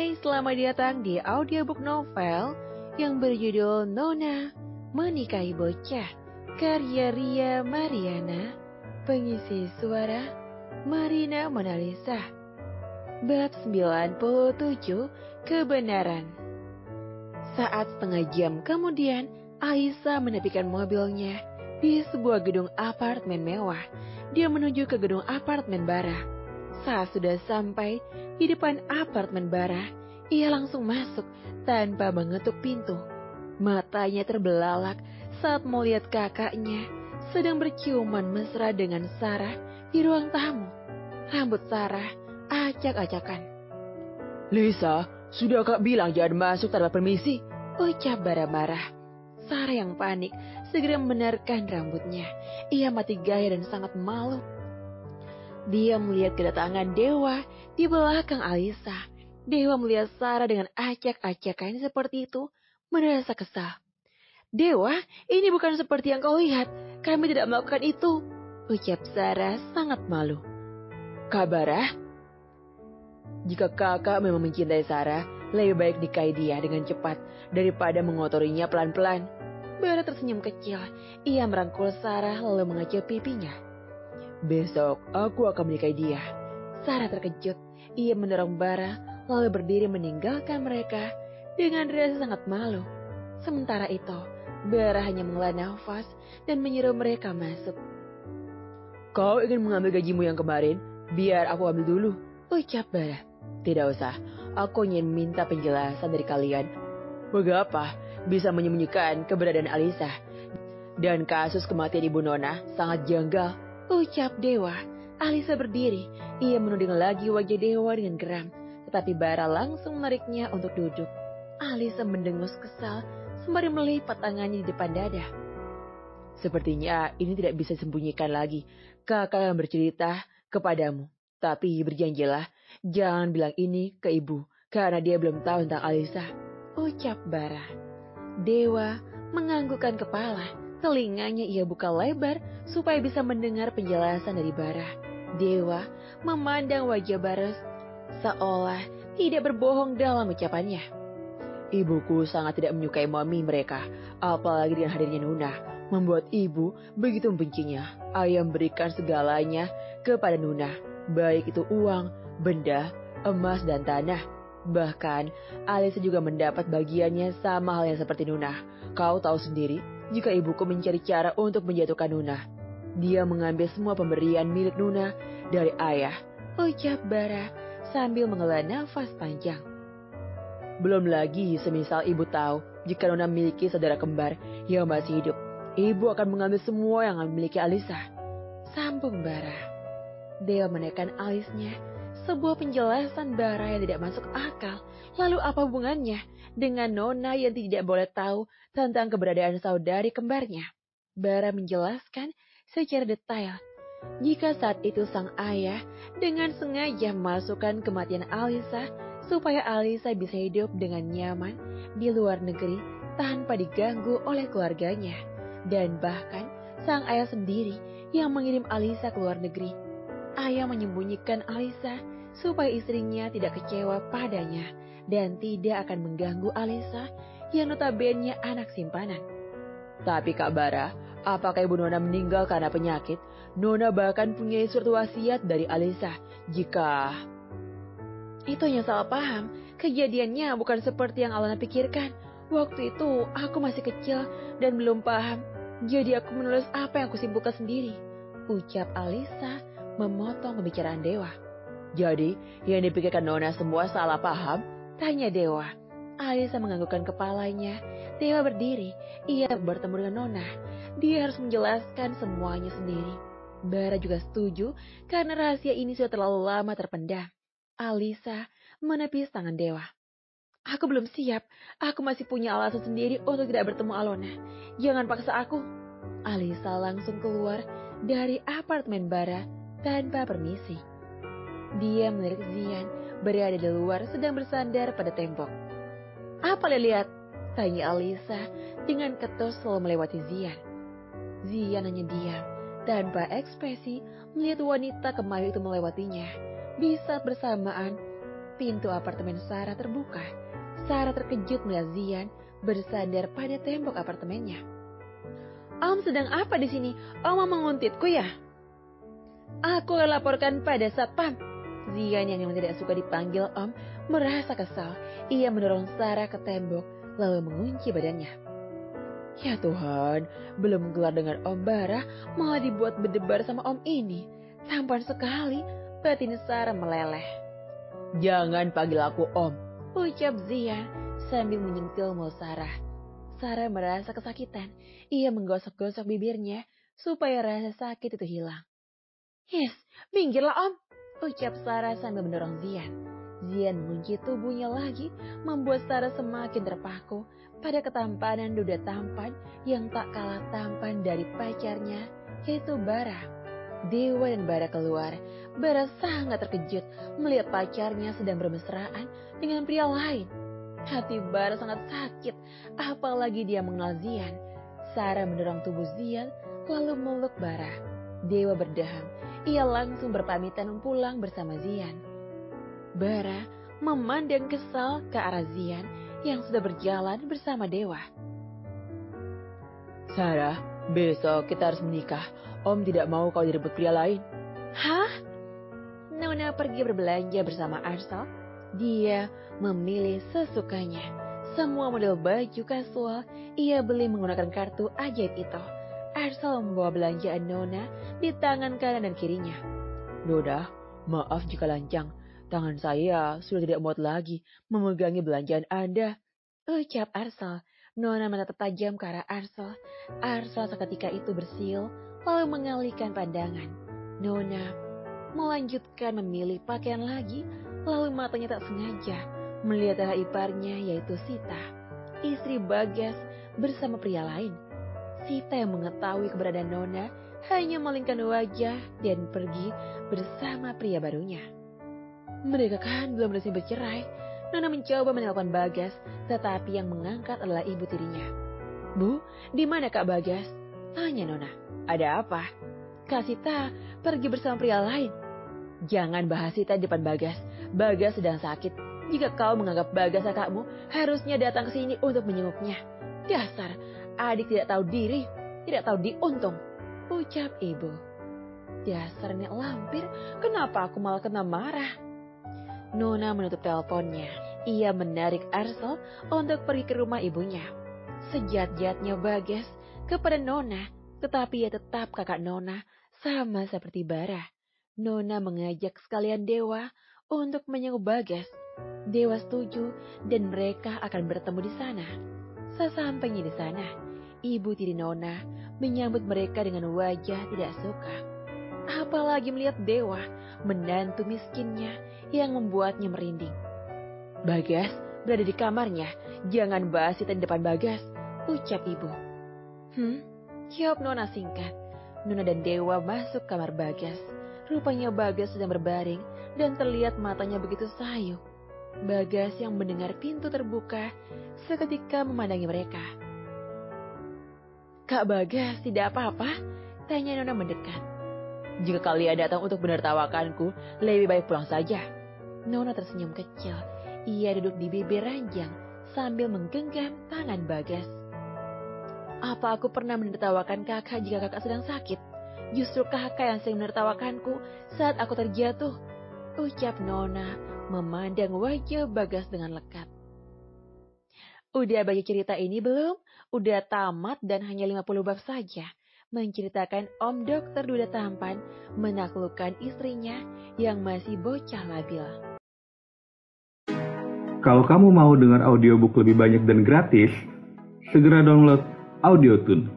Hai, selamat datang di audiobook novel yang berjudul Nona Menikahi Bocah, karya Ria Mariana, pengisi suara Marina Monalisa. Bab 97, Kebenaran. Saat setengah jam kemudian, Aisyah menepikan mobilnya di sebuah gedung apartemen mewah. Dia menuju ke gedung apartemen Bara. Saat sudah sampai di depan apartemen Bara, ia langsung masuk tanpa mengetuk pintu. Matanya terbelalak saat melihat kakaknya sedang berciuman mesra dengan Sarah di ruang tamu. Rambut Sarah acak-acakan. "Lisa, sudah Kak bilang jangan masuk tanpa permisi," ucap Bara marah. Sarah yang panik segera membenarkan rambutnya. Ia mati gaya dan sangat malu. Dia melihat kedatangan Dewa di belakang Alisa. Dewa melihat Sarah dengan acak-acakan seperti itu, merasa kesal. "Dewa, ini bukan seperti yang kau lihat. Kami tidak melakukan itu," ucap Sarah sangat malu. "Kak Bara, jika kakak memang mencintai Sarah, lebih baik nikahi dia dengan cepat daripada mengotorinya pelan-pelan." Bara tersenyum kecil. Ia merangkul Sarah lalu mengejut pipinya. "Besok aku akan menikahi dia." Sarah terkejut. Ia mendorong Bara lalu berdiri meninggalkan mereka dengan rasa sangat malu. Sementara itu, Bara hanya menghela nafas dan menyuruh mereka masuk. "Kau ingin mengambil gajimu yang kemarin? Biar aku ambil dulu," ucap Bara. "Tidak usah, aku ingin minta penjelasan dari kalian. Mengapa bisa menyembunyikan keberadaan Alisa? Dan kasus kematian Ibu Nona sangat janggal," ucap Dewa. Alisa berdiri. Ia menuding lagi wajah Dewa dengan geram. Tetapi Bara langsung menariknya untuk duduk. Alisa mendengus kesal sembari melipat tangannya di depan dada. "Sepertinya ini tidak bisa disembunyikan lagi. Kakak akan bercerita kepadamu. Tapi berjanjilah jangan bilang ini ke ibu. Karena dia belum tahu tentang Alisa," ucap Bara. Dewa menganggukkan kepala. Telinganya ia buka lebar supaya bisa mendengar penjelasan dari Bara. Dewa memandang wajah Bara seolah tidak berbohong dalam ucapannya. "Ibuku sangat tidak menyukai mami mereka. Apalagi dengan hadirnya Nuna. Membuat ibu begitu membencinya. Ayah memberikan segalanya kepada Nuna. Baik itu uang, benda, emas, dan tanah. Bahkan Alisa juga mendapat bagiannya sama halnya seperti Nuna. Kau tahu sendiri, jika ibuku mencari cara untuk menjatuhkan Nuna, dia mengambil semua pemberian milik Nuna dari ayah," ucap Bara sambil menghela nafas panjang. "Belum lagi semisal ibu tahu jika Nona memiliki saudara kembar yang masih hidup, ibu akan mengambil semua yang memiliki Alisa," sambung Bara. Dewa menekan alisnya. Sebuah penjelasan Bara yang tidak masuk akal. Lalu apa hubungannya dengan Nona yang tidak boleh tahu tentang keberadaan saudari kembarnya? Bara menjelaskan secara detail. Jika saat itu sang ayah dengan sengaja memasukkan kematian Alisa supaya Alisa bisa hidup dengan nyaman di luar negeri tanpa diganggu oleh keluarganya. Dan bahkan sang ayah sendiri yang mengirim Alisa ke luar negeri. Ayah menyembunyikan Alisa supaya istrinya tidak kecewa padanya dan tidak akan mengganggu Alisa yang notabene anak simpanan. "Tapi Kak Bara, apakah Ibu Nona meninggal karena penyakit? Nona bahkan punya surat wasiat dari Alisa. Jika..." "Itu hanya salah paham. Kejadiannya bukan seperti yang Alana pikirkan. Waktu itu aku masih kecil dan belum paham. Jadi aku menulis apa yang aku simpulkan sendiri," ucap Alisa memotong pembicaraan Dewa. "Jadi yang dipikirkan Nona semua salah paham?" tanya Dewa. Alisa menganggukkan kepalanya. Dewa berdiri. Ia bertemu dengan Nona. Dia harus menjelaskan semuanya sendiri. Bara juga setuju karena rahasia ini sudah terlalu lama terpendam. Alisa menepis tangan Dewa. "Aku belum siap. Aku masih punya alasan sendiri untuk tidak bertemu Alona. Jangan paksa aku." Alisa langsung keluar dari apartemen Bara tanpa permisi. Dia melirik Zian berada di luar sedang bersandar pada tembok. "Apa lihat?" tanya Alisa dengan ketus selalu melewati Zian. Zian hanya diam tanpa ekspresi melihat wanita kemayu itu melewatinya. Di saat bersamaan, pintu apartemen Sarah terbuka. Sarah terkejut melihat Zian bersandar pada tembok apartemennya. "Om sedang apa di sini? Om mau menguntitku ya?" "Aku akan laporkan pada satpam." Zian yang memang tidak suka dipanggil Om merasa kesal. Ia mendorong Sarah ke tembok lalu mengunci badannya. Ya Tuhan, belum kelar dengan Om Bara malah dibuat berdebar sama Om ini. Tampan sekali, batin Sarah meleleh. "Jangan panggil aku Om," ucap Zian sambil menyentil mulut Sarah. Sarah merasa kesakitan. Ia menggosok-gosok bibirnya supaya rasa sakit itu hilang. "Yes, minggirlah Om," ucap Sarah sambil mendorong Zian. Zian mengunci tubuhnya lagi, membuat Sarah semakin terpaku pada ketampanan duda tampan yang tak kalah tampan dari pacarnya, yaitu Bara. Dewa dan Bara keluar. Bara sangat terkejut melihat pacarnya sedang bermesraan dengan pria lain. Hati Bara sangat sakit, apalagi dia mengenal Zian. Sarah mendorong tubuh Zian lalu meluk Bara. Dewa berdeham. Ia langsung berpamitan pulang bersama Zian. Bara memandang kesal ke arah Zian yang sudah berjalan bersama Dewa. "Sarah, besok kita harus menikah. Om tidak mau kau direbut pria lain." "Hah?" Nona pergi berbelanja bersama Arsal. Dia memilih sesukanya. Semua model baju kasual ia beli menggunakan kartu ajaib itu. Arsal membawa belanjaan Nona di tangan kanan dan kirinya. "Nona, maaf jika lancang. Tangan saya sudah tidak muat lagi memegangi belanjaan Anda," ucap Arsal. Nona menatap tajam ke arah Arsal. Arsal seketika itu bersiul lalu mengalihkan pandangan. Nona melanjutkan memilih pakaian lagi, lalu matanya tak sengaja melihat arah iparnya yaitu Sita, istri Bagas bersama pria lain. Sita yang mengetahui keberadaan Nona hanya malingkan wajah dan pergi bersama pria barunya. Mereka kan belum resmi bercerai. Nona mencoba menelpon Bagas, tetapi yang mengangkat adalah ibu tirinya. "Bu, di mana Kak Bagas?" tanya Nona. "Ada apa?" "Kak Sita pergi bersama pria lain." "Jangan bahas Sita di depan Bagas. Bagas sedang sakit. Jika kau menganggap Bagas kakakmu, harusnya datang ke sini untuk menjenguknya. Dasar adik tidak tahu diri, tidak tahu diuntung," ucap ibu. Dasar nek lampir, kenapa aku malah kena marah? Nona menutup teleponnya. Ia menarik Arsal untuk pergi ke rumah ibunya. Sejat-jatnya Bagas kepada Nona, tetapi ia tetap kakak Nona sama seperti Bara. Nona mengajak sekalian Dewa untuk menyenguk Bagas. Dewa setuju dan mereka akan bertemu di sana. Sesampainya di sana, ibu tiri Nona menyambut mereka dengan wajah tidak suka. Apalagi melihat Dewa, menantu miskinnya yang membuatnya merinding. "Bagas berada di kamarnya, jangan bahas itu di depan Bagas," ucap ibu. Jawab Nona singkat. Nona dan Dewa masuk kamar Bagas. Rupanya Bagas sedang berbaring dan terlihat matanya begitu sayu. Bagas yang mendengar pintu terbuka seketika memandangi mereka. "Kak Bagas, tidak apa-apa?" tanya Nona mendekat. "Jika kalian datang untuk menertawakanku, lebih baik pulang saja." Nona tersenyum kecil. Ia duduk di bibir ranjang sambil menggenggam tangan Bagas. "Apa aku pernah menertawakan kakak jika kakak sedang sakit? Justru kakak yang sering menertawakanku saat aku terjatuh," ucap Nona memandang wajah Bagas dengan lekat. Udah baca cerita ini belum? Udah tamat dan hanya 50 bab saja. Menceritakan Om Dokter Duda Tampan menaklukkan istrinya yang masih bocah labil. Kalau kamu mau dengar audiobook lebih banyak dan gratis, segera download Audiotune.